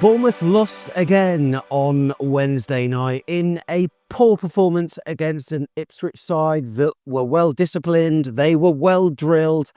Bournemouth lost again on Wednesday night in a poor performance against an Ipswich side that were well disciplined, they were well drilled,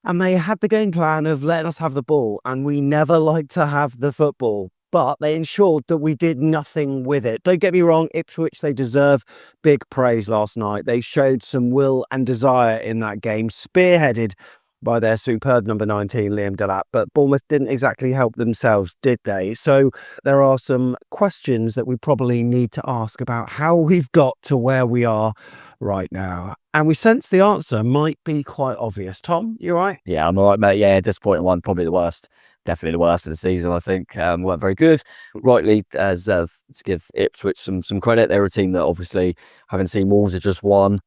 and they had the game plan of letting us have the ball, and we never like to have the football. But they ensured that we did nothing with it. Don't get me wrong, Ipswich, they deserve big praise last night. They showed some will and desire in that game, spearheaded by their superb number 19, Liam Delap. But Bournemouth didn't exactly help themselves, did they? So there are some questions that we probably need to ask about how we've got to where we are right now. And we sense the answer might be quite obvious. Tom, you all right? Yeah, I'm all right, mate. Yeah, disappointing one, probably the worst. Definitely the worst of the season, I think. Weren't very good. Rightly, as to give Ipswich some credit, they're a team that obviously, having seen Wolves had just won,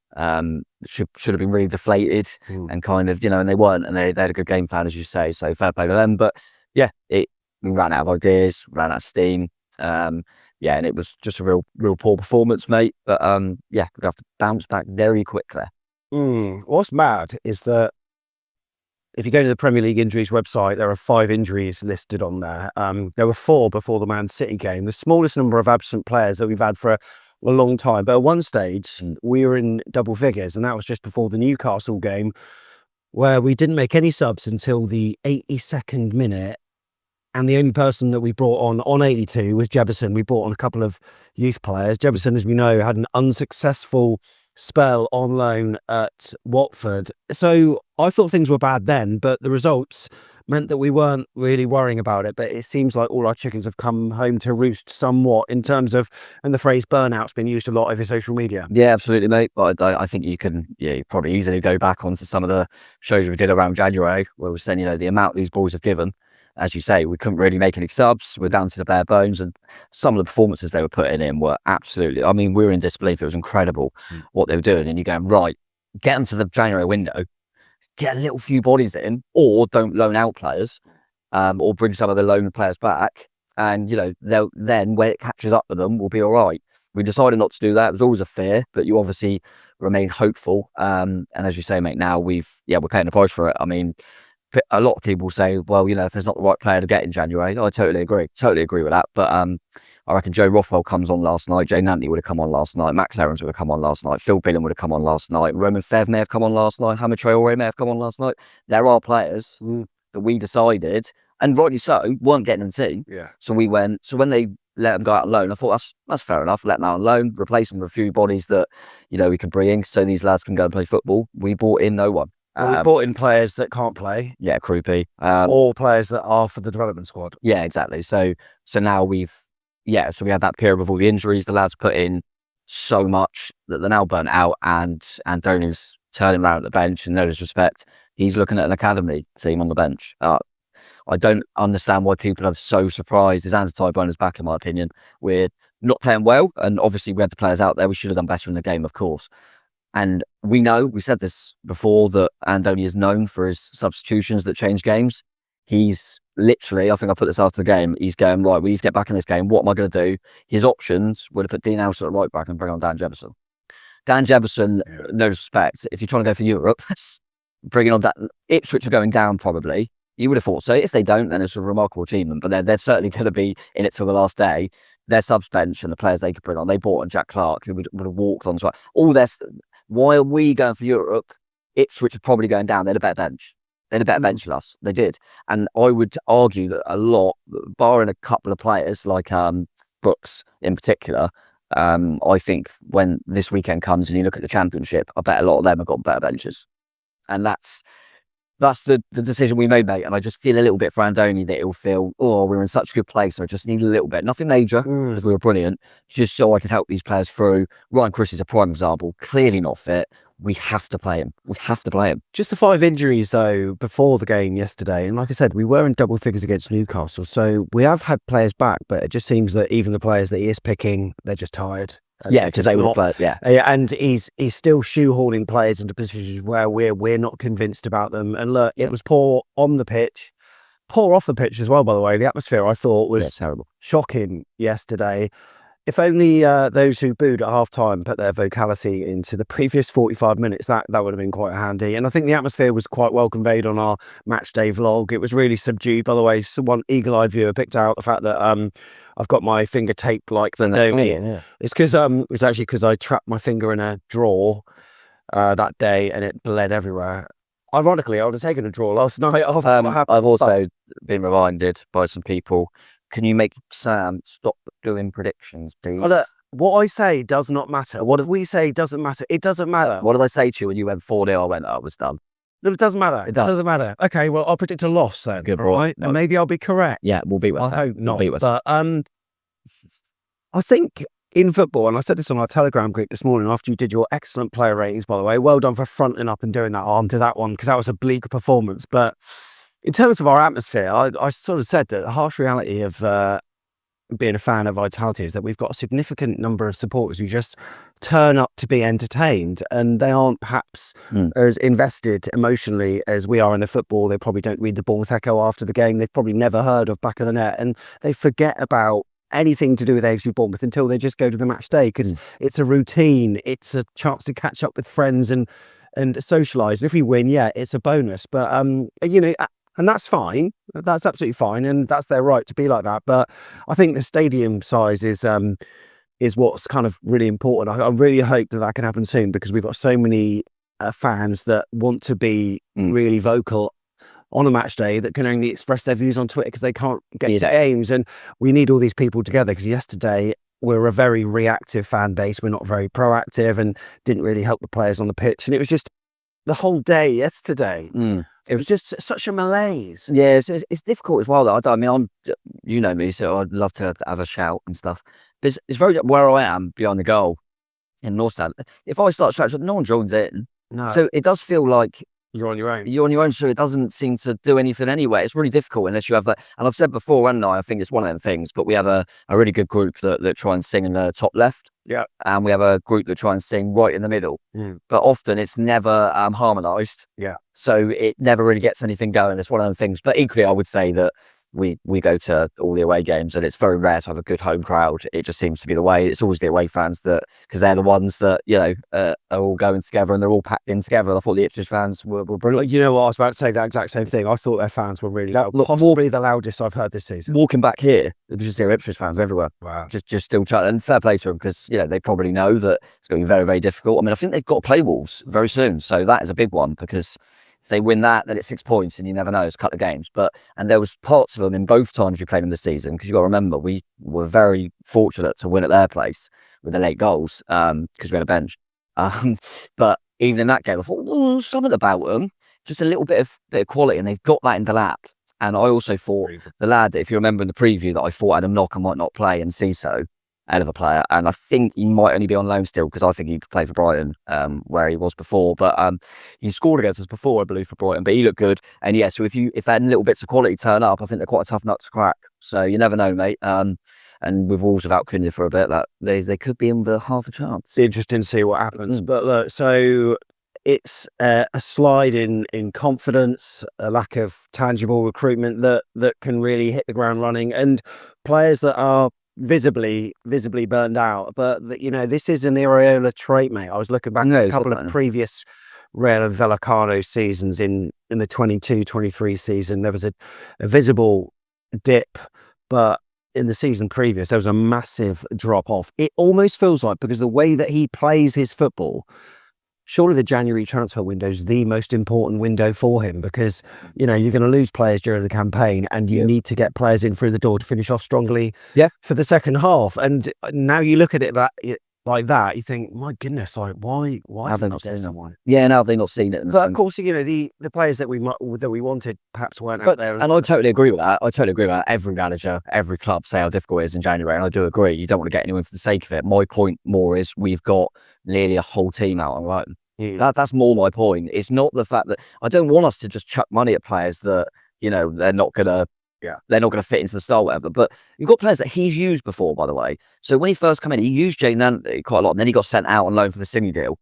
should have been really deflated and kind of, and they weren't, and they had a good game plan, as you say, so fair play to them. But yeah, we ran out of ideas, ran out of steam. And it was just a real poor performance, mate. But we'd have to bounce back very quickly. What's mad is that if you go to the Premier League injuries website, there are 5 injuries listed on there. There were 4 before the Man City game, the smallest number of absent players that we've had for a long time. But at one stage, we were in double figures, and that was just before the Newcastle game, where we didn't make any subs until the 82nd minute. And the only person that we brought on 82 was Jebison. We brought on a couple of youth players. Jebison, as we know, had an unsuccessful spell on loan at Watford. So I thought things were bad then, but the results meant that we weren't really worrying about it. But it seems like all our chickens have come home to roost somewhat in terms of, and the phrase burnout's been used a lot over social media. Yeah, absolutely, mate. But I think you can, you probably easily go back onto some of the shows we did around January where we're saying, the amount these boys have given. As you say, we couldn't really make any subs. We're down to the bare bones, and some of the performances they were putting in were absolutely, we were in disbelief. It was incredible what they were doing. And you're going, right, get them to the January window, get a little few bodies in, or don't loan out players, or bring some of the loan players back. And, they'll then, when it catches up with them, we'll be all right. We decided not to do that. It was always a fear, but you obviously remain hopeful. And as you say, mate, now we're paying the price for it. A lot of people say, well, if there's not the right player to get in January, I totally agree with that. But I reckon Joe Rothwell comes on last night, Jay Nantley would have come on last night, Max Aarons would have come on last night, Phil Billen would have come on last night, Roman Fev may have come on last night, Hamid Traore may have come on last night. There are players that we decided, and rightly so, weren't getting in the team. Yeah. So when they let them go out on loan, I thought that's fair enough, let them out on loan, replace them with a few bodies that, we can bring in so these lads can go and play football. We bought in no one. Well, we brought in players that can't play. Yeah, Croupy. Or players that are for the development squad. Yeah, exactly. So now we had that period with all the injuries. The lads put in so much that they're now burnt out, and Antoni's turning around at the bench, and no disrespect, he's looking at an academy team on the bench. I don't understand why people are so surprised. His hands are tied behind his back, in my opinion. We're not playing well, and obviously we had the players out there. We should have done better in the game, of course. And we said this before, that Andoni is known for his substitutions that change games. He's literally, I think I put this after the game, he's going, right, we need to get back in this game. What am I going to do? His options would have put Dean House at the right back and bring on Dan Jebison. Dan Jebison, no disrespect, if you're trying to go for Europe, bringing on that, Ipswich are going down probably. You would have thought so. If they don't, then it's a remarkable achievement. But they're certainly going to be in it till the last day. Their subs bench and the players they could bring on, they brought on Jack Clark, who would have walked on. All this. Why are we going for Europe? Ipswich are probably going down. They had a better bench. They had a better bench than us. They did. And I would argue that a lot, barring a couple of players like Brooks in particular, I think when this weekend comes and you look at the Championship, I bet a lot of them have got better benches. And that's the decision we made, mate. And I just feel a little bit for Andoni that he'll feel, we're in such a good place. So I just need a little bit. Nothing major, because we were brilliant, just so I could help these players through. Ryan Chris is a prime example. Clearly not fit. We have to play him. Just the 5 injuries, though, before the game yesterday. And like I said, we were in double figures against Newcastle. So we have had players back, but it just seems that even the players that he is picking, they're just tired. Yeah, because they will play. Yeah, and he's still shoehorning players into positions where we're not convinced about them. And look, it was poor on the pitch, poor off the pitch as well. By the way, the atmosphere I thought was terrible, shocking yesterday. If only those who booed at half-time put their vocality into the previous 45 minutes, that would have been quite handy. And I think the atmosphere was quite well conveyed on our match day vlog. It was really subdued. By the way, one eagle-eyed viewer picked out the fact that I've got my finger taped like the Naomi. Yeah. It's because it's actually because I trapped my finger in a drawer that day and it bled everywhere. Ironically, I would have taken a draw last night. I've also been reminded by some people. Can you make Sam stop doing predictions, please? Look, what I say does not matter. What we say doesn't matter. It doesn't matter. What did I say to you when you went 4-0? I went, oh, it was done. No, it doesn't matter. It does. Doesn't matter. Okay, well, I'll predict a loss then. Good, right? And maybe I'll be correct. Yeah, we'll beat West I Ham. hope not. We'll beat West Ham. But I think in football, and I said this on our Telegram group this morning after you did your excellent player ratings, by the way. Well done for fronting up and doing that arm to that one, because that was a bleak performance. But in terms of our atmosphere, I sort of said that the harsh reality of being a fan of Vitality is that we've got a significant number of supporters who just turn up to be entertained, and they aren't perhaps as invested emotionally as we are in the football. They probably don't read the Bournemouth Echo after the game. They've probably never heard of Back of the Net, and they forget about anything to do with AFC Bournemouth until they just go to the match day, because it's a routine. It's a chance to catch up with friends and socialise. If we win, yeah, it's a bonus. But you know, and that's fine. That's absolutely fine, and that's their right to be like that. But I think the stadium size is what's kind of really important. I really hope that can happen soon, because we've got so many fans that want to be really vocal on a match day that can only express their views on Twitter because they can't get to games. And we need all these people together, because yesterday we're a very reactive fan base. We're not very proactive and didn't really help the players on the pitch. And it was just the whole day yesterday. It was just such a malaise. Yeah, it's difficult as well. I mean, you know me, so I'd love to have a shout and stuff. But it's very where I am behind the goal in North Stand. If I start shouting, no one joins in. No. So it does feel like You're on your own. You're on your own, so it doesn't seem to do anything anyway. It's really difficult unless you have that. And I've said before, haven't I think it's one of them things, but we have a really good group that try and sing in the top left. Yeah. And we have a group that try and sing right in the middle. But often it's never harmonised. Yeah. So it never really gets anything going. It's one of them things. But equally, I would say that we go to all the away games, and it's very rare to have a good home crowd. It just seems to be the way. It's always the away fans because they're the ones that, you know, are all going together and they're all packed in together. And I thought the Ipswich fans were brilliant. You know what, I was about to say that exact same thing. I thought their fans were really loud. Possibly the loudest I've heard this season. Walking back here, you just hear Ipswich fans everywhere. Wow. Just still chatting. And fair play to them, because, you know, they probably know that it's going to be very, very difficult. I mean, I think they've got to play Wolves very soon. So that is a big one, because if they win that, then it's 6 points, and you never know, it's a couple of games. And there was parts of them in both times we played them this season, because you've got to remember, we were very fortunate to win at their place with the late goals, because we had a bench. But even in that game, I thought, something about them, just a little bit of quality, and they've got that in Delap. And I also thought the lad, if you remember in the preview, that I thought had a knock and might not play, and Ciso, hell of a player, and I think he might only be on loan still, because I think he could play for Brighton, where he was before. But he scored against us before, I believe, for Brighton. But he looked good, and yeah. So if that little bits of quality turn up, I think they're quite a tough nut to crack. So you never know, mate. And with Wolves without Cunha for a bit, that they could be in with half a chance. It's interesting to see what happens. But look, so it's a slide in confidence, a lack of tangible recruitment that can really hit the ground running, and players that are visibly burned out. But you know, this is an Iraola trait, mate. I was looking back at a couple of previous Real and Vallecano seasons in the 22-23 season. There was a visible dip, but in the season previous there was a massive drop off. It almost feels like, because the way that he plays his football, surely the January transfer window is the most important window for him, because, you know, you're going to lose players during the campaign, and you need to get players in through the door to finish off strongly for the second half. And now you look at it like that, you think, my goodness, like why have they did not seen someone? Yeah, now have they not seen it? But of course, you know, the players that we wanted perhaps weren't out there. And I totally agree with that. Every manager, every club say how difficult it is in January, and I do agree. You don't want to get anyone for the sake of it. My point more is we've got nearly a whole team out on loan. That's more my point. It's not the fact that I don't want us to just chuck money at players that, you know, they're not gonna fit into the style, whatever. But you've got players that he's used before, by the way. So when he first came in, he used Jay Nantley quite a lot, and then he got sent out on loan for the Sydney deal.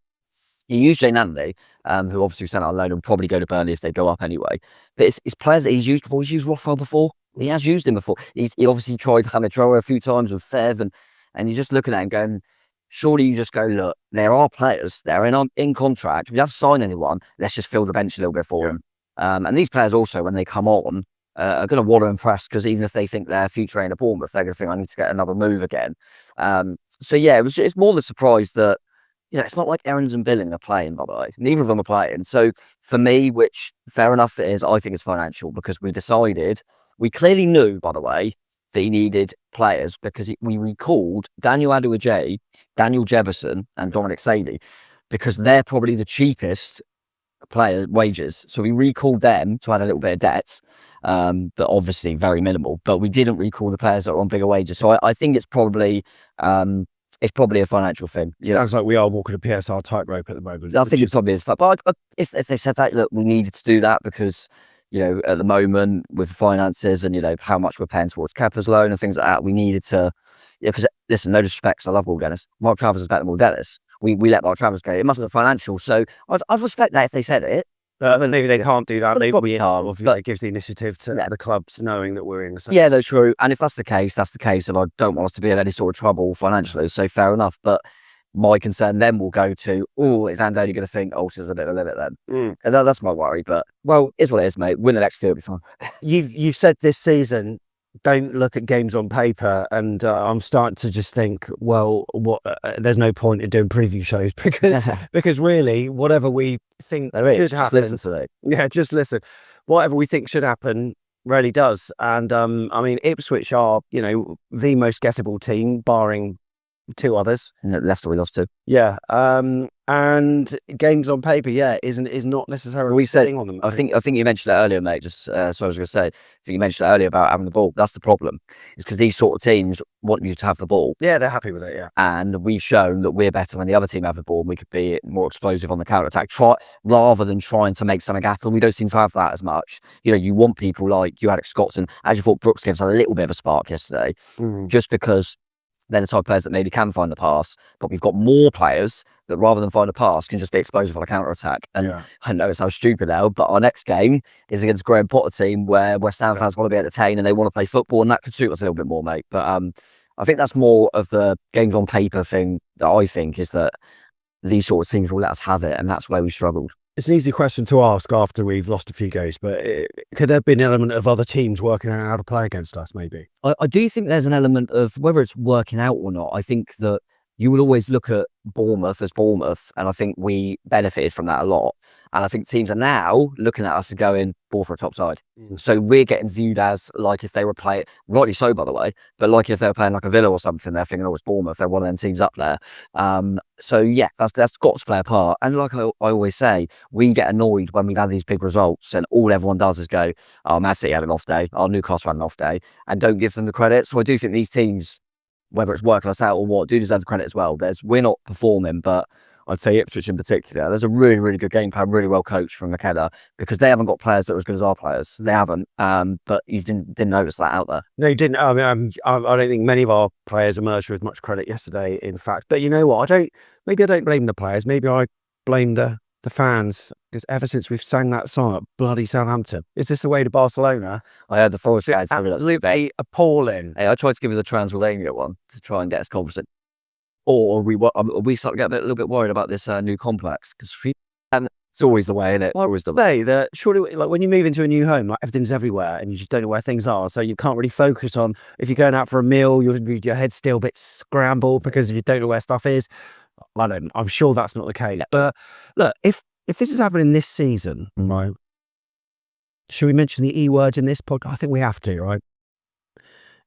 He used Jay Nantley, who obviously was sent out on loan and probably go to Burnley if they go up anyway. But it's players that he's used before. He's used Rothwell before. He has used him before. He obviously tried Hamid Traore a few times with Fev, and And you're just looking at it and going, surely you just go, look, there are players, they're in contract. We haven't signed anyone. Let's just fill the bench a little bit for them. And these players also, when they come on, are going to want to impress, because even if they think their future ain't at Bournemouth, they're going to think, I need to get another move again. So yeah, it's more the surprise that, it's not like Aarons and Billing are playing, by the way. Neither of them are playing. So for me, which fair enough it is, I think it's financial, because we clearly knew, by the way, that he needed players, because we recalled Daniel Aduajay, Daniel Jefferson and Dominic Sadie, because they're probably the cheapest player wages. So we recalled them to add a little bit of depth, but obviously very minimal. But we didn't recall the players that are on bigger wages. So I think it's probably a financial thing. Sounds like we are walking a PSR tightrope at the moment. I think it probably is. But if they said that, look, we needed to do that because, at the moment with the finances and, how much we're paying towards Kepa's loan and things like that, we needed to, because listen, no disrespect, I love Will Dennis. Mark Travers is better than Will Dennis. We let Mark Travers go. It must have been financial. So I'd respect that if they said it. Maybe they can't do that. They probably can't. Obviously, it gives the initiative to the clubs knowing that we're in the same. Yeah, that's true. And if that's the case, that's the case. And I don't want us to be in any sort of trouble financially. So fair enough. But my concern then will go to, is Andoni going to think, so there's a bit of a limit then? And that's my worry. But, it's what it is, mate. Win the next field, be fine. You've said this season, don't look at games on paper, and I'm starting to just think, there's no point in doing preview shows because really, whatever we think should happen, listen to it. Yeah, just listen. Whatever we think should happen really does. And Ipswich are, the most gettable team, barring two others. Leicester we lost to. Yeah. And games on paper, is not necessarily sitting on them. I think you mentioned that earlier, mate. Just so I was going to say, I think you mentioned that earlier about having the ball. That's the problem. It's because these sort of teams want you to have the ball. Yeah, they're happy with it. Yeah, and we've shown that we're better when the other team have the ball, and we could be more explosive on the counter attack. Rather than trying to make something happen, we don't seem to have that as much. You want people like you, Alex Scotson. I actually thought Brooks gave us a little bit of a spark yesterday, just because they're the type of players that maybe can find the pass, but we've got more players that rather than find a pass can just be explosive on a counter-attack. And I know it sounds stupid now, but our next game is against Graham Potter team where West Ham fans want to be entertained and they want to play football, and that could suit us a little bit more, mate. But I think that's more of the games on paper thing that I think is that these sort of teams will let us have it, and that's where we struggled. It's an easy question to ask after we've lost a few games, but could there be an element of other teams working out how to play against us, maybe? I do think there's an element of, whether it's working out or not, I think that you will always look at Bournemouth as Bournemouth, and I think we benefited from that a lot. And I think teams are now looking at us and going, ball for a top side. So we're getting viewed as like if they were playing, rightly so, by the way, but like if they were playing like a Villa or something, they're thinking, it's Bournemouth, they're one of them teams up there. So yeah, that's got to play a part. And like I always say, we get annoyed when we've had these big results and all everyone does is go, Man City had an off day, Newcastle had an off day, and don't give them the credit. So I do think these teams, whether it's working us out or what, do deserve the credit as well. We're not performing, but I'd say Ipswich in particular, there's a really, really good game plan, really well coached from McKenna, because they haven't got players that are as good as our players. They haven't. But you didn't notice that out there. No, you didn't. I don't think many of our players emerged with much credit yesterday, in fact. But you know what? Maybe I don't blame the players. Maybe I blame the fans, because ever since we've sang that song at bloody Southampton, is this the way to Barcelona? I heard the Forest fans. Absolutely appalling. Hey, I tried to give you the Transylvania one to try and get us confident. Or we start getting a little bit worried about this new complex, because it's always the way, isn't it? Always the way that surely, like when you move into a new home, like everything's everywhere and you just don't know where things are, so you can't really focus on if you're going out for a meal. Your head's still a bit scrambled because you don't know where stuff is. I'm sure that's not the case. But look, if this is happening this season, right? Should we mention the E word in this podcast? I think we have to, right?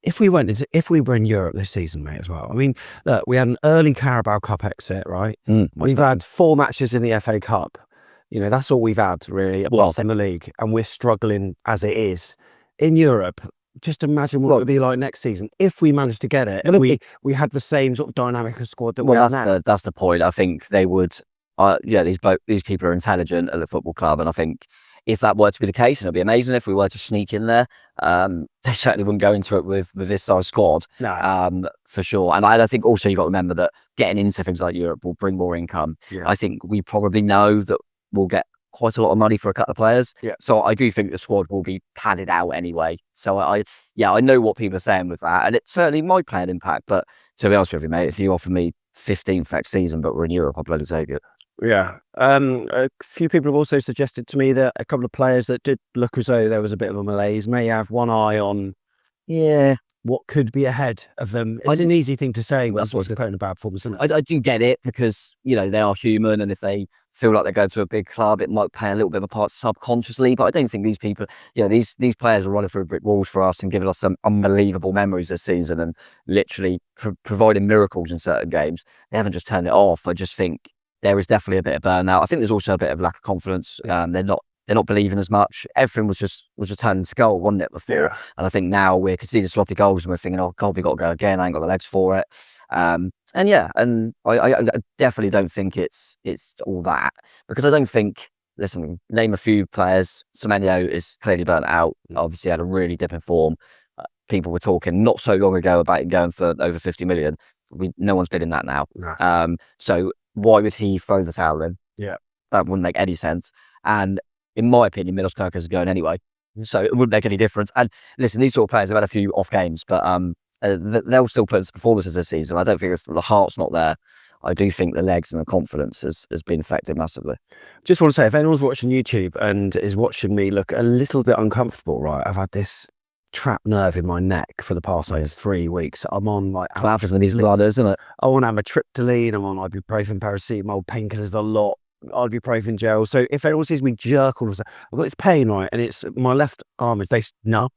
If we were in Europe this season, mate, as well. I mean, look, we had an early Carabao Cup exit, right? We've had 4 matches in the FA Cup. That's all we've had, really, apart from the league. And we're struggling as it is. In Europe, just imagine what it would be like next season if we managed to get it. And we had the same sort of dynamic of squad that we have now. That's the point. I think they would, these people are intelligent at the football club. And I think if that were to be the case, and it'd be amazing if we were to sneak in there, they certainly wouldn't go into it with this size squad, for sure. And I think also you've got to remember that getting into things like Europe will bring more income. I think we probably know that we'll get quite a lot of money for a couple of players. Yeah. So I do think the squad will be padded out anyway. So I know what people are saying with that, and it certainly might play an impact. But to be honest with you, mate, if you offer me 15th next season, but we're in Europe, I'll bloody take it. Yeah. A few people have also suggested to me that a couple of players that did look as though there was a bit of a malaise may have one eye on what could be ahead of them. It's an easy thing to say when someone's putting a bad performance, isn't it? I do get it, because, you know, they are human, and if they feel like they go to a big club, it might play a little bit of a part subconsciously. But I don't think these people, you know, these players are running through brick walls for us and giving us some unbelievable memories this season, and literally providing miracles in certain games. They haven't just turned it off. I just think there is definitely a bit of burnout. I think there's also a bit of lack of confidence. They're not believing as much. Everything was just turning to goal, wasn't it, before? Yeah. And I think now we're conceding sloppy goals and we're thinking, oh God, we got to go again. I ain't got the legs for it. And I definitely don't think it's all that, because I don't think, listen, name a few players. Semenyo is clearly burnt out. Obviously had a really dip in form. People were talking not so long ago about him going for over 50 million. No one's bidding that now. No. So why would he throw the towel in? Yeah. That wouldn't make any sense. And in my opinion, Middleskirk is going anyway, so it wouldn't make any difference. And listen, these sort of players have had a few off games, but they'll still put in performances this season. I don't think the heart's not there. I do think the legs and the confidence has been affected massively. Just want to say, if anyone's watching YouTube and is watching me look a little bit uncomfortable, right? I've had this trapped nerve in my neck for the past 3 weeks. I'm on like Happens with these blood, isn't it? I'm on amitriptyline, I'm on ibuprofen, paracetamol, painkillers a lot. Ibuprofen gel. So if anyone sees me jerk all of a sudden, I've got this pain, right? And it's my left arm is basically numb.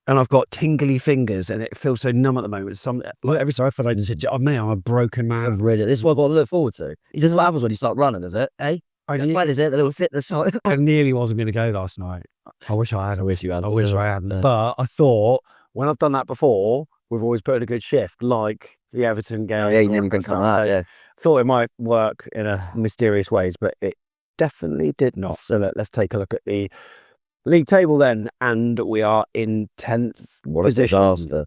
And I've got tingly fingers and it feels so numb at the moment. Like every time I feel like I'm a broken man. Really, this is what I've got to look forward to. This is what happens when you start running, is it? Eh? When is it? The little fitness side. I nearly wasn't going to go last night. I wish I had. I wish you had. I wish I hadn't. But I thought, when I've done that before, we've always put in a good shift, like the Everton game. Oh, yeah, you never can come out. Yeah. Thought it might work in a mysterious ways, but it definitely did not. So let's take a look at the league table then, and we are in 10th position.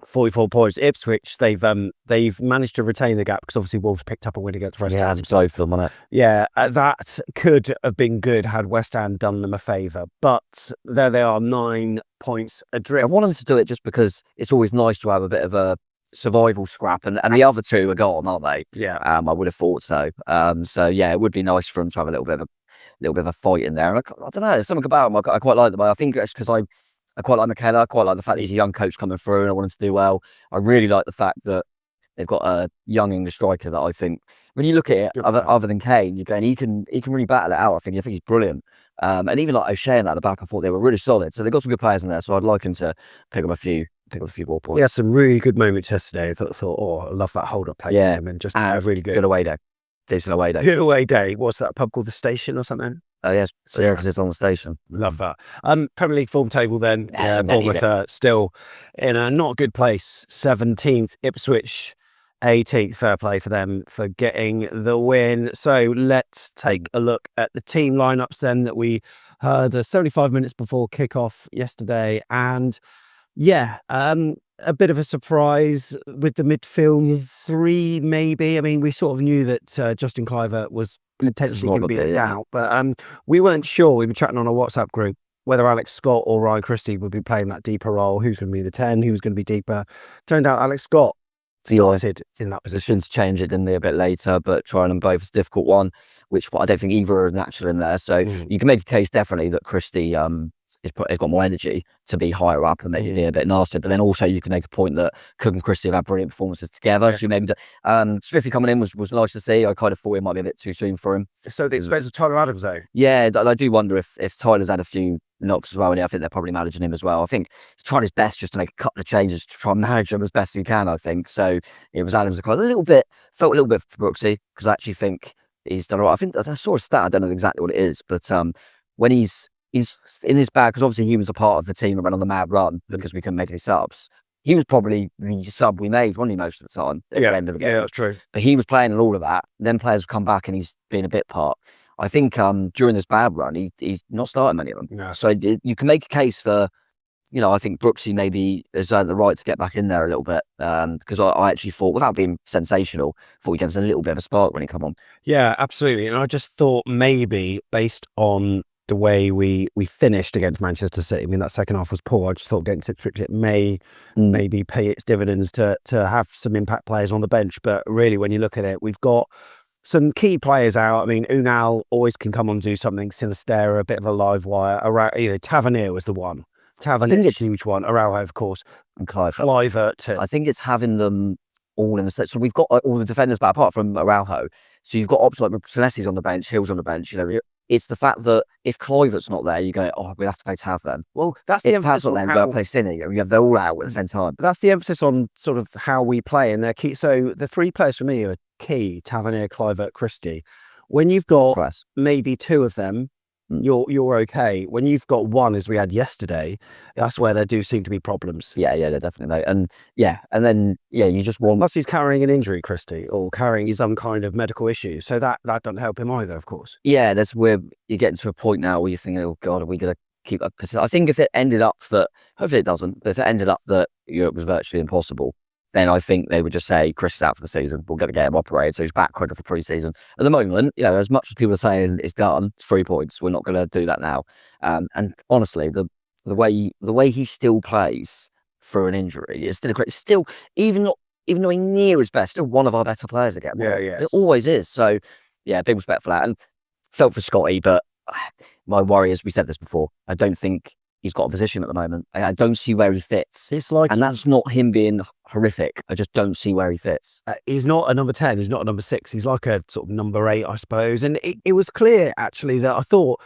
44 points. Ipswich, they've managed to retain the gap because obviously Wolves picked up a win against West Ham. Yeah, so for them, wasn't it? Yeah, that could have been good had West Ham done them a favour. But there they are, 9 points adrift. I want them to do it just because it's always nice to have a bit of a survival scrap, and the other two are gone, aren't they? Yeah. I would have thought so. So yeah, it would be nice for them to have a little bit of a fight in there. And I don't know, there's something about them. I quite like them. I think it's because I quite like McKenna. I quite like the fact that he's a young coach coming through, and I want him to do well. I really like the fact that they've got a young English striker that I think, when you look at it, other than Kane, you're going, he can really battle it out. I think he's brilliant. And even like O'Shea and that at the back, I thought they were really solid. So they've got some good players in there. So I'd like him to pick up a few more points. Yeah, some really good moments yesterday. I thought, I love that hold up play. Yeah, from him, and just really good. Good away day. Decent away day. Good away day. What's that pub called? The Station or something? Oh yes, so yeah, because it's on the station. Love that. Premier League form table then. Bournemouth still in a not good place. 17th, Ipswich 18th. Fair play for them for getting the win. So let's take a look at the team lineups then that we heard 75 minutes before kickoff yesterday. And yeah, a bit of a surprise with the midfield three, maybe. I mean, we sort of knew that Justin Cliver was potentially going to be a doubt, but we weren't sure. We were chatting on a WhatsApp group whether Alex Scott or Ryan Christie would be playing that deeper role. Who's going to be the 10? Who's going to be deeper? Turned out Alex Scott started in that position. To change it, didn't they, a bit later, but trying them both is a difficult one, which I don't think either are natural in there. So you can make a case definitely that Christie has got more energy to be higher up and maybe be a bit nastier. But then also you can make a point that Cook and Christie have had brilliant performances together. Yeah. So maybe Smithy coming in was nice to see. I kind of thought it might be a bit too soon for him. So the expense of Tyler Adams though? Yeah, I do wonder if Tyler's had a few knocks as well, and I think they're probably managing him as well. I think he's trying his best just to make a couple of changes to try and manage him as best he can, I think. So it was Adams that felt a little bit for Brooksy, because I actually think he's done all right. I think I saw a stat, I don't know exactly what it is, but when he's in his bag, because obviously he was a part of the team that went on the mad run because we couldn't make any subs. He was probably the sub we made, wasn't he, most of the time? At the end of the game. Yeah, that's true. But he was playing in all of that. Then players have come back and he's been a bit part. I think during this bad run, he's not starting many of them. No. So you can make a case for I think Brooksy maybe has earned the right to get back in there a little bit, because I actually thought, without being sensational, thought he gave us a little bit of a spark when he come on. Yeah, absolutely. And I just thought maybe based on the way we finished against Manchester City, I mean, that second half was poor. I just thought against Ipswich it may maybe pay its dividends to have some impact players on the bench. But really, when you look at it, we've got some key players out. I mean, Unal always can come on and do something. Sinistera, a bit of a live wire. Tavernier was the one. Tavernier's a huge one. Araujo, of course. And Clive. Too. I think it's having them all in the set. So we've got all the defenders, but apart from Araujo, so you've got options like Celeste's on the bench, Hill's on the bench. It's the fact that if Clivert's not there, you go, we have to play Tav then. Well, that's the emphasis on how play Cine. They're all out at the same time. That's the emphasis on sort of how we play, and they're key. So the three players for me are key: Tavernier, Clivert, Christie. When you've got maybe two of them, you're okay. When you've got one, as we had yesterday, that's where there do seem to be problems. Yeah, they're definitely. And then you just want. Plus, he's carrying an injury, Christie, or carrying some kind of medical issue, so that doesn't help him either, of course. Yeah, that's where you're getting to a point now where you're thinking, oh God, are we going to keep up? Because I think if it ended up that, hopefully it doesn't, but if it ended up that Europe was virtually impossible, then I think they would just say, Chris is out for the season. We're going to get him operated, so he's back quicker for pre-season. At the moment, as much as people are saying it's done, it's 3 points. We're not going to do that now. And honestly, the way he still plays through an injury is still great. Still, even though he's near his best, still one of our better players again. Yeah. It always is. So, big respect for that. And felt for Scotty, but my worry is, we said this before, I don't think he's got a position at the moment. I don't see where he fits. It's like, and that's not him being horrific. I just don't see where he fits. He's not a number 10. He's not a number 6. He's like a sort of number 8, I suppose. And it was clear, actually, that I thought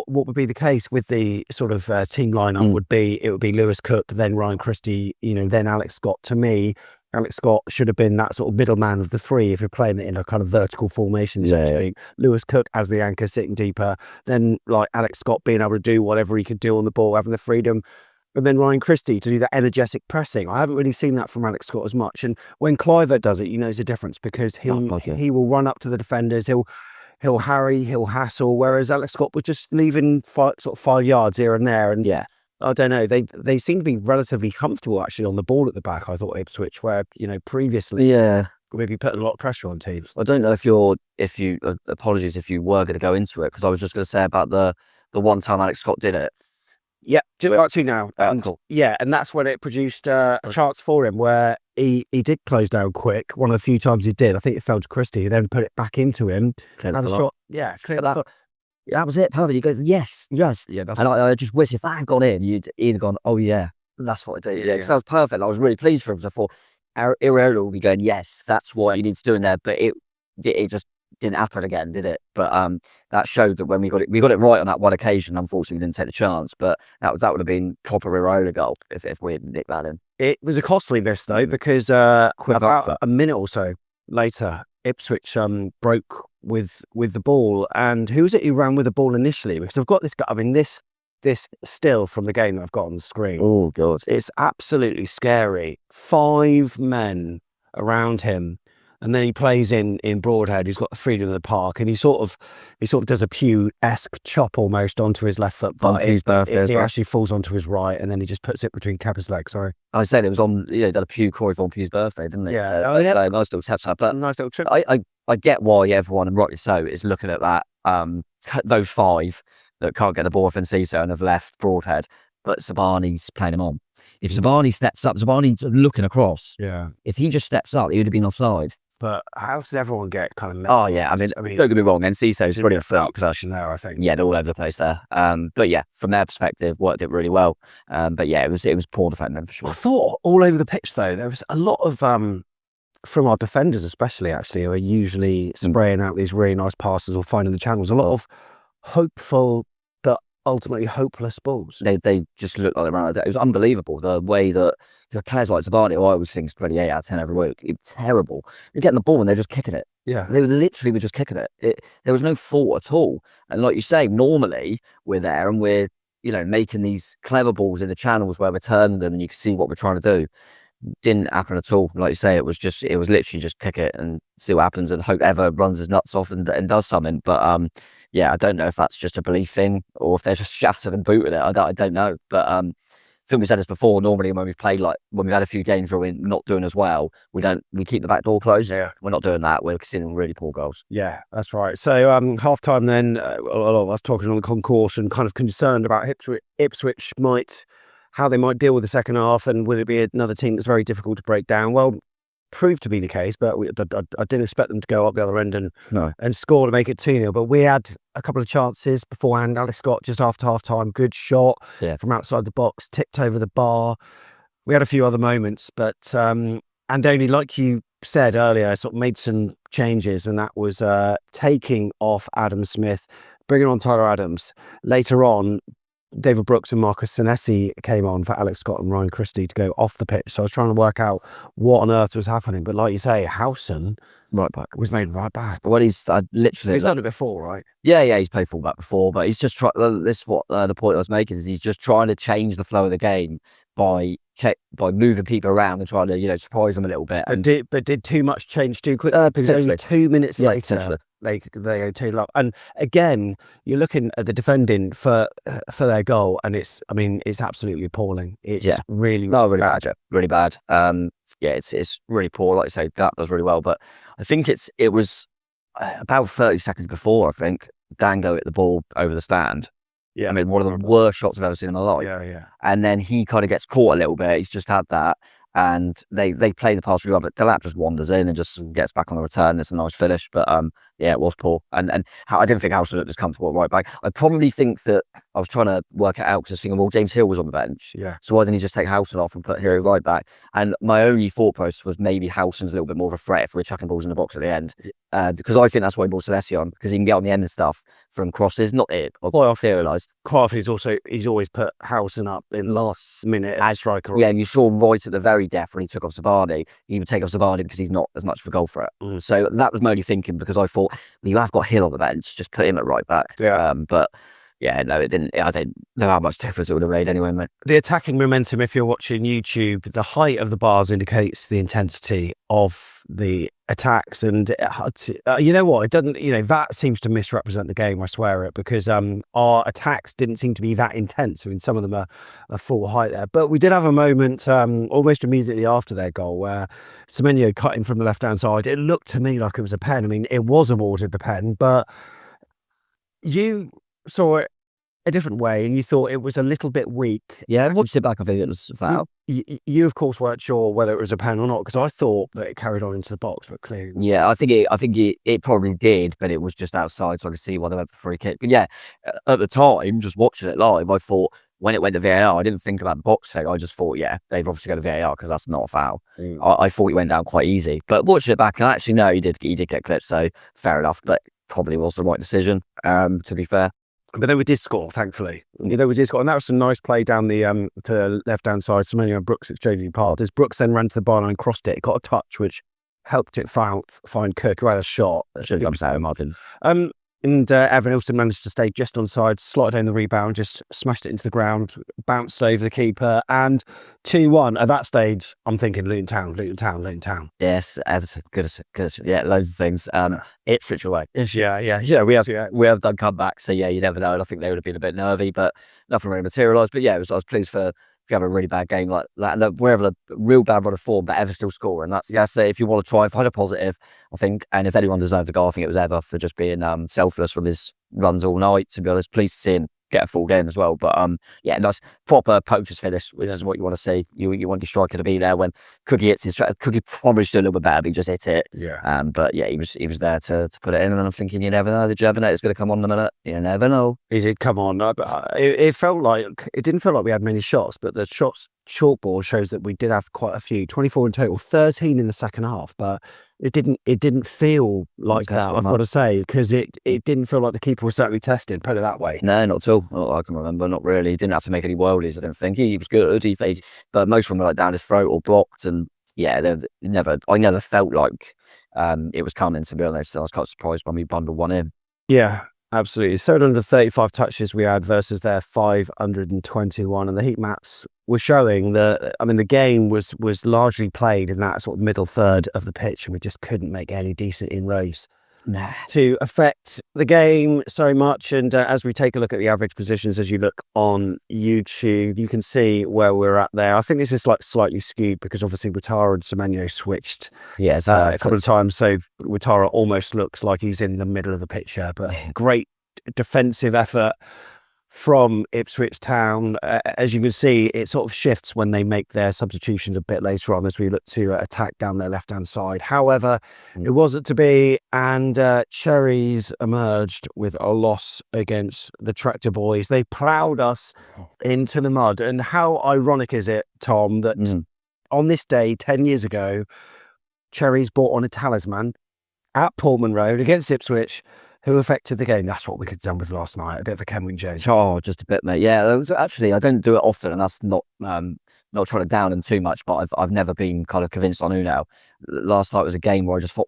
what would be the case with the sort of team lineup would be Lewis Cook, then Ryan Christie, then Alex Scott. To me, Alex Scott should have been that sort of middleman of the three if you're playing it in a kind of vertical formation, so to speak. Lewis Cook as the anchor sitting deeper, then like Alex Scott being able to do whatever he could do on the ball, having the freedom, and then Ryan Christie to do that energetic pressing. I haven't really seen that from Alex Scott as much. And when Cliver does it, there's a difference, because he will run up to the defenders, he'll harry, he'll hassle, whereas Alex Scott was just leaving 5 yards here and there. And I don't know. They seem to be relatively comfortable actually on the ball at the back. I thought Ipswich, where previously, maybe putting a lot of pressure on teams. I don't know if you apologies if you were going to go into it, because I was just going to say about the one time Alex Scott did it. Yeah, do it to now. Cool. Yeah, and that's when it produced a chance for him where he did close down quick. One of the few times he did. I think it fell to Christie. He then put it back into him. Had a shot. Yeah, clear that was it. Perfect. You go, yes. Yeah. And I just wish if that had gone in, you'd either gone, oh yeah, that's what I did. Yeah, because that was perfect. I was really pleased for him. So I thought Irregular will be going, yes, that's what you need to do in there. But it just didn't happen again, did it? But that showed that when we got it right on that one occasion. Unfortunately, we didn't take the chance. But that would have been proper Irregular goal if we had nicked that in. It was a costly miss though, because about a minute or so later, Ipswich broke with the ball. And who was it who ran with the ball initially? Because I've got this guy. I mean, this still from the game that I've got on the screen. Oh god, it's absolutely scary. 5 men around him, and then he plays in Broadhead. He's got the freedom of the park, and he sort of does a Pew-esque chop almost onto his left foot, but it actually falls onto his right, and then he just puts it between Kepa's legs. Sorry, I said it was on. Did a Pew Corey Vaughan Pew's birthday, didn't it? Yeah, so nice little tap. But nice little trip. I get why everyone, and rightly so, is looking at that. Those 5 that can't get the ball off Enciso and have left Broadhead, but Zabani's playing him on. If Zabani steps up, Zabani's looking across. Yeah. If he just steps up, he would have been offside. But how does everyone get kind of... Oh, yeah. I mean, don't get me wrong. Enciso's really a full possession there, I think. Yeah, they're all over the place there. But yeah, from their perspective, worked it really well. But yeah, it was poor defending for sure. I thought all over the pitch, though, there was a lot of... from our defenders especially, actually, who are usually spraying out these really nice passes or finding the channels. A lot of hopeful but ultimately hopeless balls. They just looked like they ran out of it. It was unbelievable the way that players like Zabani, who I always think is 28 out of 10 every week, it's terrible. You're getting the ball and they're just kicking it. Yeah. They literally were just kicking it. There was no thought at all. And like you say, normally we're there and we're, making these clever balls in the channels where we're turning them and you can see what we're trying to do. Didn't happen at all. Like you say, it was literally just kick it and see what happens and hope Ever runs his nuts off and does something. But yeah, I don't know if that's just a belief thing or if they're just shattered and booted it. I don't know. But think we said this before. Normally, when we've played when we've had a few games where we're not doing as well, we keep the back door closed. Yeah. We're not doing that. We're conceding really poor goals. Yeah, that's right. So half time then, a lot of us talking on the concourse and kind of concerned about Ipswich how they might deal with the second half, and will it be another team that's very difficult to break down? Well, proved to be the case, but I didn't expect them to go up the other end and score to make it 2-0. But we had a couple of chances beforehand. Alex Scott just after half time, good shot from outside the box, tipped over the bar. We had a few other moments, but Andoni, like you said earlier, sort of made some changes, and that was taking off Adam Smith, bringing on Tyler Adams. Later on, David Brooks and Marcus Senesi came on for Alex Scott and Ryan Christie to go off the pitch. So I was trying to work out what on earth was happening. But like you say, Howson right back was made right back. Well, he's literally... He's done it before, right? Yeah, he's played fullback before, but he's just trying... This is what the point I was making, is he's just trying to change the flow of the game by moving people around and trying to, surprise them a little bit. But did too much change too quick? Because only 2 minutes later, they go 2-0. And again, you're looking at the defending for their goal, and it's absolutely appalling. It's really bad. Really bad. It's really poor. Like I say, that does really well, but I think it was about 30 seconds before, I think, Dango hit the ball over the stand. Yeah, one of the worst shots I've ever seen in my life. Yeah. And then he kind of gets caught a little bit. He's just had that, and they play the pass really well, but Delap just wanders in and just gets back on the return. It's a nice finish, but it was poor. And I didn't think Howson looked as comfortable at right back. I probably think that I was trying to work it out because I was thinking, well, James Hill was on the bench. Yeah. So why didn't he just take Howson off and put Hero right back? And my only thought process was maybe Howson's a little bit more of a threat if we're chucking balls in the box at the end. Because I think that's why he brought Celestia on, because he can get on the end and stuff from crosses. Not it. Quite often realised. Quite often he's always put Howson up in last minute as striker. Yeah, and you saw right at the very death when he took off Zabani. He would take off Zabani because he's not as much of a goal threat. So that was my only thinking, because I thought, well, you have got Hill on the bench, just put him at right back. Yeah. But yeah, no, it didn't. I didn't know how much difference it would have made anyway, mate. The attacking momentum, if you're watching YouTube, the height of the bars indicates the intensity of the attacks. And you know what? It doesn't, that seems to misrepresent the game, I swear it, because our attacks didn't seem to be that intense. Some of them are full height there. But we did have a moment almost immediately after their goal where Semenyo cut in from the left-hand side. It looked to me like it was a pen. It was awarded the pen, but you saw it a different way and you thought it was a little bit weak. Yeah, I watched it back. I think it was a foul. You of course weren't sure whether it was a pen or not, because I thought that it carried on into the box, but clearly. Yeah, I think it probably did, but it was just outside, so I could see why they went for free kick. But yeah, at the time, just watching it live, I thought when it went to VAR, I didn't think about the box thing. I just thought, yeah, they've obviously got a VAR because that's not a foul. I thought he went down quite easy, but watching it back, and actually no, he did get clipped, so fair enough. But probably was the right decision. To be fair. But then we did score, thankfully. Then we did score, and that was a nice play down the to the left-hand side. Semenyo and Brooks exchanging paths. As Brooks then ran to the byline, crossed it, got a touch, which helped it find Kirk, who had a shot. Should have come out, Martin. And Evan Ilson managed to stay just onside, slotted in the rebound, just smashed it into the ground, bounced over the keeper, and 2-1. At that stage, I'm thinking Luton Town. Yes, as good as yeah, loads of things. Ipswich away. Yeah. We have done comebacks, so yeah, you never know. And I think they would have been a bit nervy, but nothing really materialised. But yeah, I was pleased for. If you have a really bad game like that, and we're having a real bad run of form, but Ever still scoring. That's if you want to try and find a positive, I think. And if anyone deserved the goal, I think it was Ever for just being selfless from his runs all night. To be honest, pleased to see him get a full game as well. But yeah, nice proper poacher's finish, which is what you want to see. You want your striker to be there when Cookie hits his. Cookie probably should do a little bit better, but he just hit it. Yeah. But yeah, he was there to put it in, and I'm thinking, you never know. The Germinator's going to come on in a minute. You never know. He did come on. It felt like it didn't feel like we had many shots, but the shots chalkboard shows that we did have quite a few. 24 in total, 13 in the second half, but it didn't feel like that, I've got to say, because it didn't feel like the keeper was certainly tested, put it that way. No, not at all. Not I can remember, not really. He didn't have to make any worldies, I don't think. He was good, but most of them were like down his throat or blocked, and yeah, I never felt like it was coming, to be honest. So I was quite surprised when we bundled one in. Yeah, absolutely. 735 touches we had versus their 521, and the heat maps were showing that, the game was largely played in that sort of middle third of the pitch, and we just couldn't make any decent inroads to affect the game so much. And as we take a look at the average positions, as you look on YouTube, you can see where we're at there. I think this is like slightly skewed because obviously Ouattara and Semenyo switched a couple of times. So Ouattara almost looks like he's in the middle of the picture, but great defensive effort from Ipswich Town. As you can see, it sort of shifts when they make their substitutions a bit later on as we look to attack down their left-hand side. However, it wasn't to be, and Cherries emerged with a loss against the Tractor Boys. They ploughed us into the mud. And how ironic is it, Tom, that on this day, 10 years ago, Cherries bought on a talisman at Portman Road against Ipswich, who affected the game. That's what we could have done with last night. A bit of a Kenwin James. Oh, just a bit, mate. Yeah, it was, actually, I don't do it often, and that's not trying to down him too much, but I've never been kind of convinced on Unai. Last night was a game where I just thought,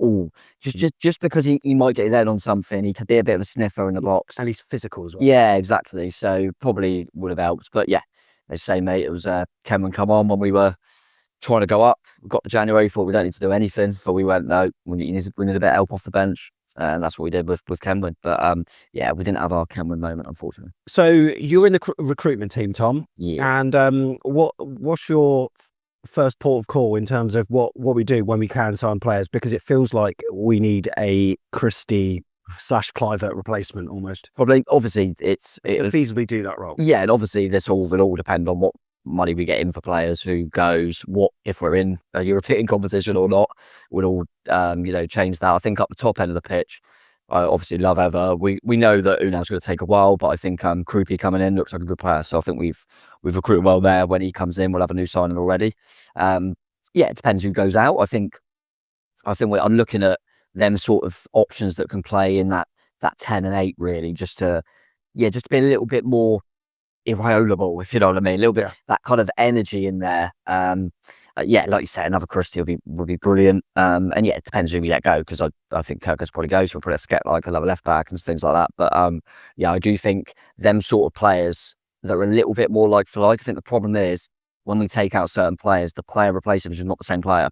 just because he might get his head on something, he could be a bit of a sniffer in the box. And he's physical as well. Yeah, exactly. So probably would have helped. But yeah, as I say, mate, it was Kenwin come on when we were trying to go up. We got to January, thought we don't need to do anything, but we went, no, we need a bit of help off the bench. And that's what we did with Kenwin. But yeah, we didn't have our Kenwin moment, unfortunately. So you're in the recruitment team, Tom. Yeah. And what's your first port of call in terms of what we do when we can sign players? Because it feels like we need a Christie / Clivert replacement almost. Probably, obviously, it feasibly do that role. Yeah, and obviously this will all depend on what money we get in for players, who goes, what if we're in a European competition or not, would all change that. I think up the top end of the pitch, I obviously love Ever. We know that Unai's going to take a while, but I think Krupi coming in looks like a good player. So I think we've recruited well there. When he comes in, we'll have a new signing already. Yeah, it depends who goes out. I think I'm looking at them sort of options that can play in that 10 and 8 really, just to be a little bit more irreolable, if you know what I mean, a little bit that kind of energy in there. Yeah, like you say, another Christie would be brilliant. And yeah, it depends who we let go, because I think Kirkus probably goes. We'll probably have to get like another left back and things like that. But yeah, I do think them sort of players that are a little bit more like for like. I think the problem is when we take out certain players, the player replacing is not the same player,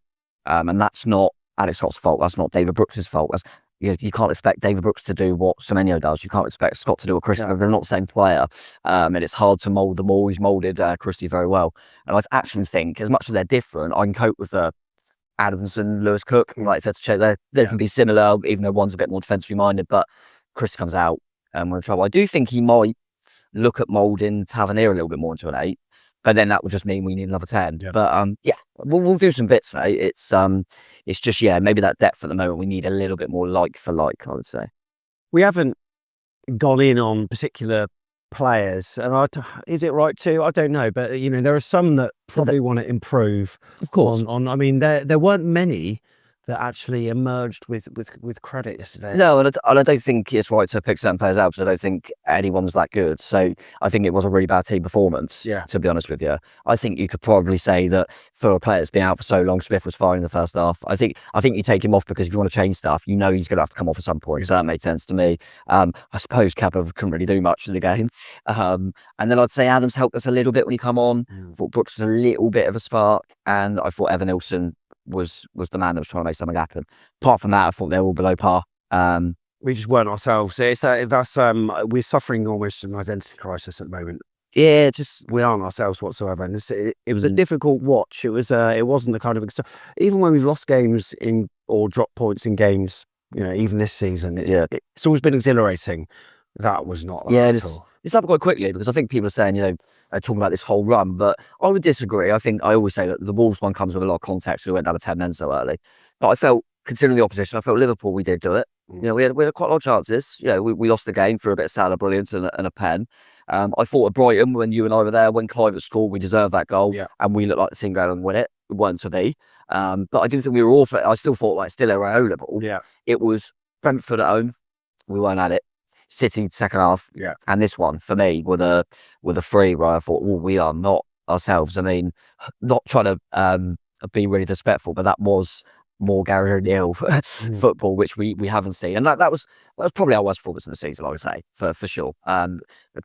and that's not Alex Scott's fault. That's not David Brooks' fault. You can't expect David Brooks to do what Semenyo does. You can't expect Scott to do what Christie. They're not the same player. And it's hard to mould them all. He's moulded Christie very well. And I actually think, as much as they're different, I can cope with Adams and Lewis Cook. Like, that's they can be similar, even though one's a bit more defensively minded. But Christie comes out and we're in trouble. I do think he might look at moulding Tavernier a little bit more into an 8. But then that would just mean we need another 10. Yeah. But yeah, we'll do some bits, mate. It's just, yeah, maybe that depth at the moment, we need a little bit more like for like, I would say. We haven't gone in on particular players, and is it right to? I don't know, but there are some that probably want to improve. Of course. I mean, there weren't many that actually emerged with credit yesterday. No, and I don't think it's right to pick certain players out, because I don't think anyone's that good. So I think it was a really bad team performance, to be honest with you. I think you could probably say that for a player that's been out for so long, Smith was fine in the first half. I think you take him off because if you want to change stuff, he's going to have to come off at some point. So that made sense to me. I suppose Kappa couldn't really do much in the game. And then I'd say Adams helped us a little bit when he come on. I thought Brooks was a little bit of a spark, and I thought Evan Nilsson was the man that was trying to make something happen. Apart from that, I thought they were all below par. We just weren't ourselves. It's that's we're suffering almost an identity crisis at the moment. Yeah, we aren't ourselves whatsoever. And it was a difficult watch. It wasn't the kind of even when we've lost games or dropped points in games, even this season. It's always been exhilarating. That was not that at all. It's happened quite quickly, because I think people are saying, talking about this whole run, but I would disagree. I always say that the Wolves one comes with a lot of context. We went down to 10 men so early. But I felt, considering the opposition, I felt Liverpool, we did do it. We had quite a lot of chances. We lost the game through a bit of Salah brilliance and a pen. I thought at Brighton, when you and I were there, when Clivert scored, we deserved that goal. And we looked like the team going and win it. It weren't to be. But I didn't think we were awful. I still thought still irreolable. It was Brentford at home. We weren't at it. City second half, and this one for me with a 3 where I thought, we are not ourselves. I mean, not trying to be really disrespectful, but that was more Gary O'Neill football, which we haven't seen, and that was probably our worst performance of the season, I would say, for sure.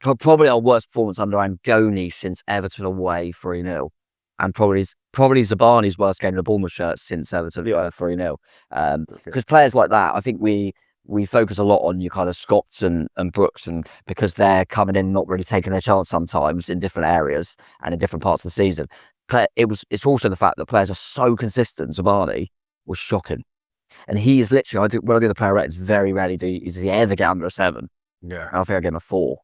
Probably our worst performance under Angoni since Everton away 3-0. And probably Zabani's worst game in the Bournemouth shirt since Everton 3-0. Because players like that, I think we we focus a lot on your kind of Scotts and Brooks, and because they're coming in not really taking their chance sometimes in different areas and in different parts of the season. It's also the fact that players are so consistent. Zabani was shocking. And he is literally, when I do the player ratings, very rarely does he ever get under a 7. Yeah. I think I gave him a 4.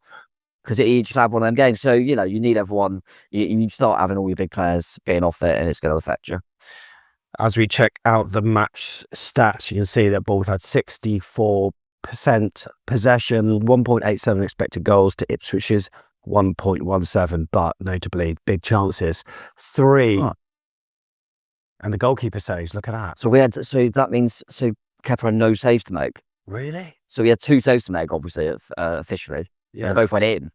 Because he just had one of them games. So, you need everyone, you start having all your big players being off it, and it's going to affect you. As we check out the match stats, you can see that Bournemouth had 64% possession, 1.87 expected goals to Ipswich's 1.17, but notably big chances, 3. Oh. And the goalkeeper saves, look at that. So that means Kepa had no saves to make. Really? So he had 2 saves to make, obviously, officially. Yeah. And they both went in.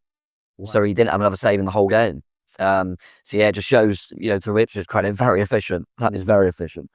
Wow. So he didn't have another save in the whole game. So yeah, it just shows, to Ipswich's credit, very efficient. That is very efficient.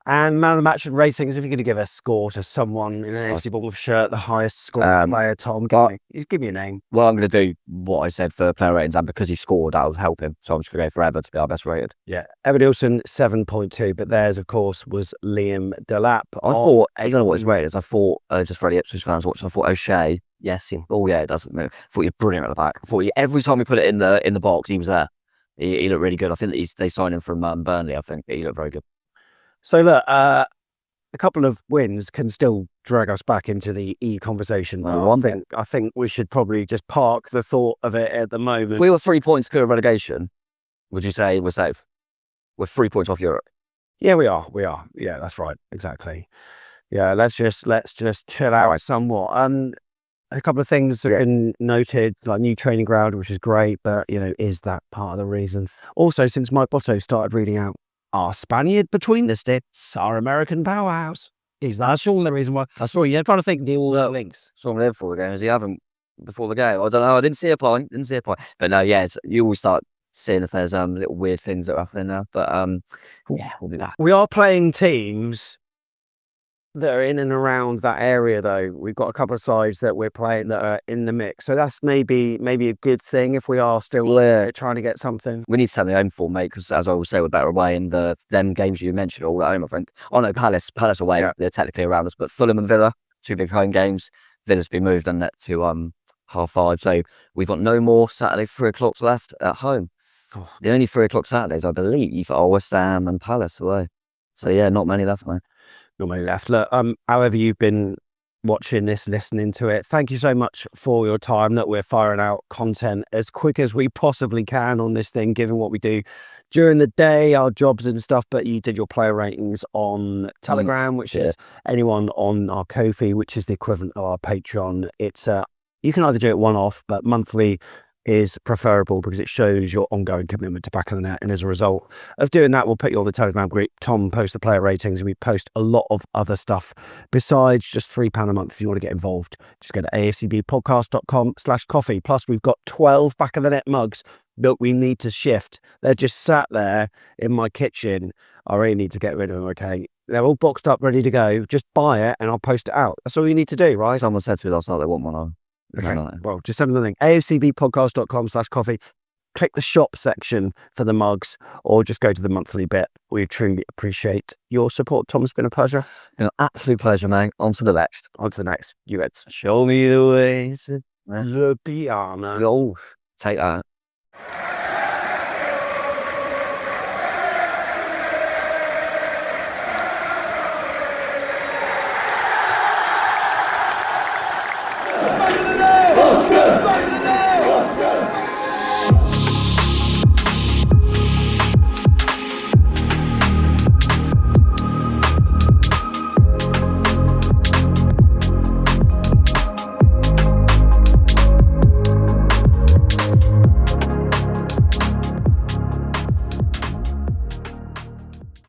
And man of the match ratings, if you're going to give a score to someone in an AFC Bournemouth shirt, the highest score player, Tom, give me a name. Well, I'm going to do what I said for player ratings, and because he scored, that would help him. So I'm just going to go for Ever to be our best rated. Yeah, Ever Nielsen, 7.2, but theirs, of course, was Liam Delap. I don't know what his rating is. I thought, just for the Ipswich fans watching, I thought O'Shea, yes, oh yeah, it doesn't move. I thought he was brilliant at the back. I thought every time we put it in the box, he was there. He looked really good. I think that they signed him from Burnley. I think he looked very good. So look, a couple of wins can still drag us back into the conversation. I think we should probably just park the thought of it at the moment. If we were 3 points clear of relegation, would you say we're safe? We're 3 points off Europe. Yeah, we are. Yeah, that's right. Exactly. Yeah, let's just chill out somewhat. A couple of things have been noted, like new training ground, which is great, but is that part of the reason? Also, since Mike Botto started reading out our Spaniard between the sticks, our American powerhouse. That's all the reason why. That's all. You're trying to think all the links. Saw him there before the game. As he haven't before the game. I don't know. I didn't see a point. But no, yeah, you always start seeing if there's little weird things that are happening now. But yeah, we'll do that. We are playing teams that are in and around that area, though. We've got a couple of sides that we're playing that are in the mix, so that's maybe a good thing if we are still trying to get something. We need to send the home form, mate, because as I always say, we're better away in them games you mentioned all at home. I think. Oh no, Palace away. Yeah. They're technically around us, but Fulham and Villa, 2 big home games. Villa's been moved and that to 5:30, so we've got no more Saturday 3 o'clock left at home. The only 3 o'clock Saturdays, I believe, are West Ham and Palace away. So yeah, not many left, mate. Not many left. Look, however you've been watching this, listening to it, thank you so much for your time. That we're firing out content as quick as we possibly can on this thing, given what we do during the day, our jobs and stuff. But you did your player ratings on Telegram, which is anyone on our Ko-fi, which is the equivalent of our Patreon. It's you can either do it one-off, but monthly is preferable because it shows your ongoing commitment to back of the net. And as a result of doing that, we'll put you on the Telegram group. Tom posts the player ratings and we post a lot of other stuff besides just £3 a month. If you want to get involved, just go to afcbpodcast.com/coffee. Plus we've got 12 back of the net mugs that we need to shift. They're just sat there in my kitchen. I really need to get rid of them. Okay, they're all boxed up, ready to go. Just buy it and I'll post it out. That's all you need to do, right? Someone said to me last night they want one on. Okay. Well, just send them the link. afcbpodcast.com/coffee. Click the shop section for the mugs, or just go to the monthly bit. We truly appreciate your support. Tom, it's been a pleasure. An absolute pleasure, mate. On to the next. You Eds. Show me the way to the piano. Oh, take that.